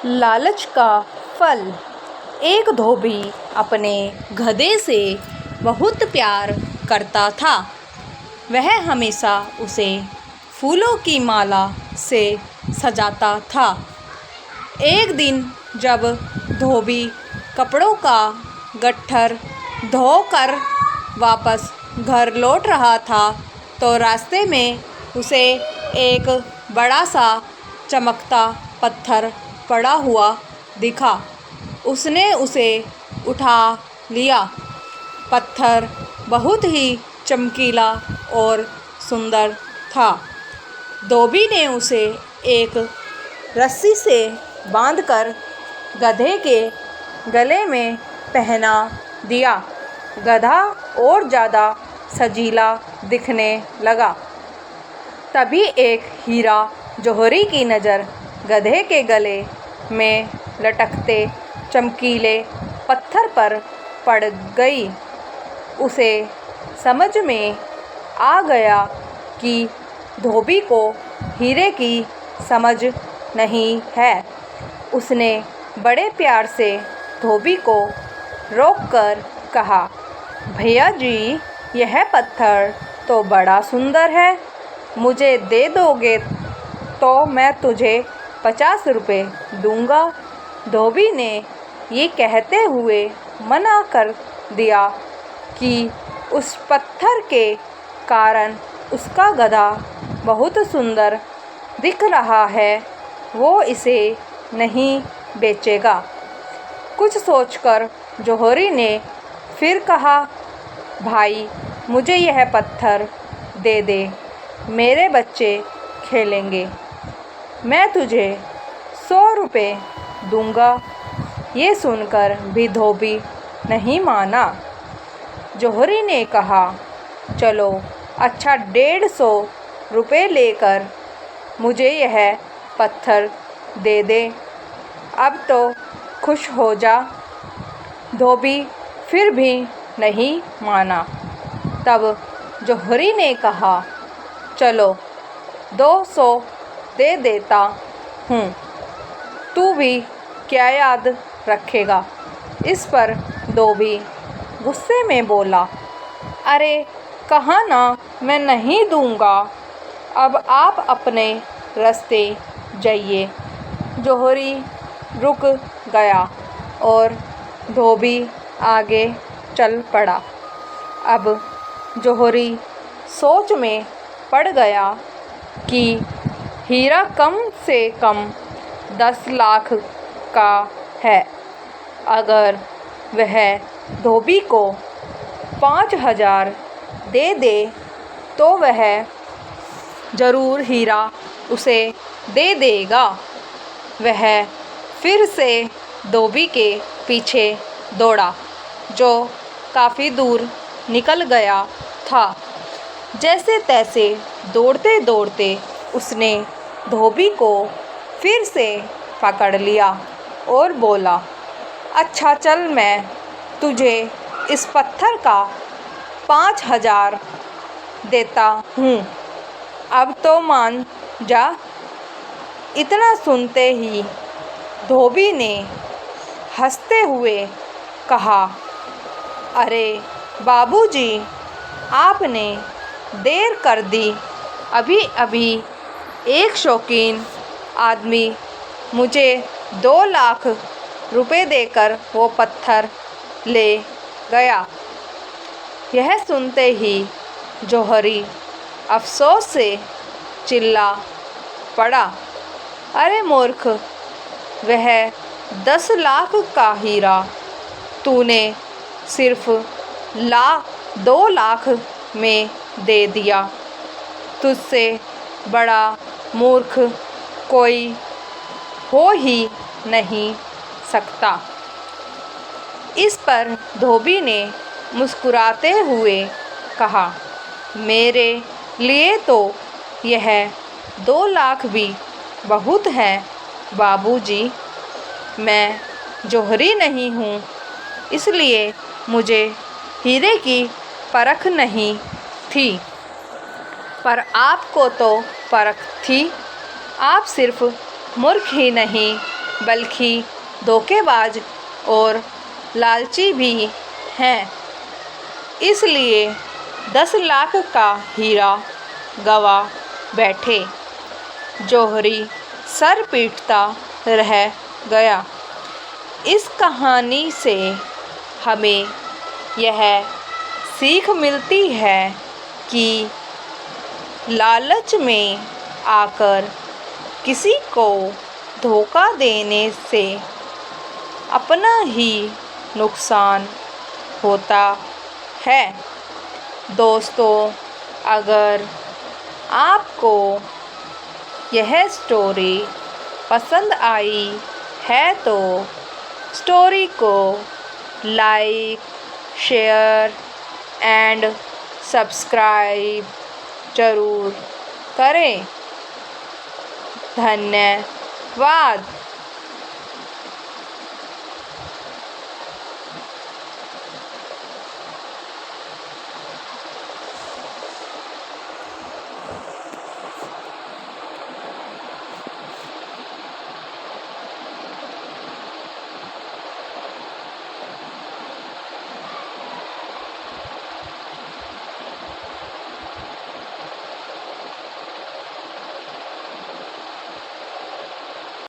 लालच का फल। एक धोबी अपने गधे से बहुत प्यार करता था। वह हमेशा उसे फूलों की माला से सजाता था। एक दिन जब धोबी कपड़ों का गट्ठर धोकर वापस घर लौट रहा था तो रास्ते में उसे एक बड़ा सा चमकता पत्थर पड़ा हुआ दिखा। उसने उसे उठा लिया। पत्थर बहुत ही चमकीला और सुंदर था। धोबी ने उसे एक रस्सी से बांधकर गधे के गले में पहना दिया। गधा और ज़्यादा सजीला दिखने लगा। तभी एक हीरा जौहरी की नज़र गधे के गले में लटकते चमकीले पत्थर पर पड़ गई। उसे समझ में आ गया कि धोबी को हीरे की समझ नहीं है। उसने बड़े प्यार से धोबी को रोककर कहा, भैया जी, यह पत्थर तो बड़ा सुंदर है। मुझे दे दोगे तो मैं तुझे 50 रुपये दूंगा। धोबी ने ये कहते हुए मना कर दिया कि उस पत्थर के कारण उसका गधा बहुत सुंदर दिख रहा है, वो इसे नहीं बेचेगा। कुछ सोचकर जौहरी ने फिर कहा, भाई, मुझे यह पत्थर दे दे, मेरे बच्चे खेलेंगे। मैं तुझे 100 रुपये दूंगा। ये सुनकर भी धोबी नहीं माना। जौहरी ने कहा, चलो अच्छा, 150 रुपये लेकर मुझे यह पत्थर दे दे। अब तो खुश हो जा। धोबी फिर भी नहीं माना। तब जौहरी ने कहा, चलो 200 दे देता हूँ, तू भी क्या याद रखेगा। इस पर धोबी गुस्से में बोला, अरे कहा ना मैं नहीं दूंगा। अब आप अपने रास्ते जाइए। जौहरी रुक गया और धोबी आगे चल पड़ा। अब जौहरी सोच में पड़ गया कि हीरा कम से कम 10 लाख का है। अगर वह धोबी को 5000 दे दे तो वह ज़रूर हीरा उसे दे देगा। वह फिर से धोबी के पीछे दौड़ा, जो काफ़ी दूर निकल गया था। जैसे तैसे दौड़ते दौड़ते उसने धोबी को फिर से पकड़ लिया और बोला, अच्छा चल, मैं तुझे इस पत्थर का 5000 देता हूँ, अब तो मान जा। इतना सुनते ही धोबी ने हंसते हुए कहा, अरे बाबूजी, आपने देर कर दी। अभी अभी एक शौकीन आदमी मुझे 2 लाख रुपए देकर वो पत्थर ले गया। यह सुनते ही जौहरी अफसोस से चिल्ला पड़ा, अरे मूर्ख, वह 10 लाख का हीरा तूने सिर्फ 2 लाख में दे दिया। तुझसे बड़ा मूर्ख कोई हो ही नहीं सकता। इस पर धोबी ने मुस्कुराते हुए कहा, मेरे लिए तो यह 2 लाख भी बहुत है बाबूजी। मैं जौहरी नहीं हूँ, इसलिए मुझे हीरे की परख नहीं थी, पर आपको तो परख थी। आप सिर्फ मूर्ख ही नहीं बल्कि धोखेबाज और लालची भी हैं। इसलिए 10 लाख का हीरा गवा बैठे। जौहरी सर पीटता रह गया। इस कहानी से हमें यह सीख मिलती है कि लालच में आकर किसी को धोखा देने से अपना ही नुकसान होता है। दोस्तों, अगर आपको यह स्टोरी पसंद आई है तो स्टोरी को लाइक, शेयर एंड सब्सक्राइब ज़रूर करें। धन्यवाद।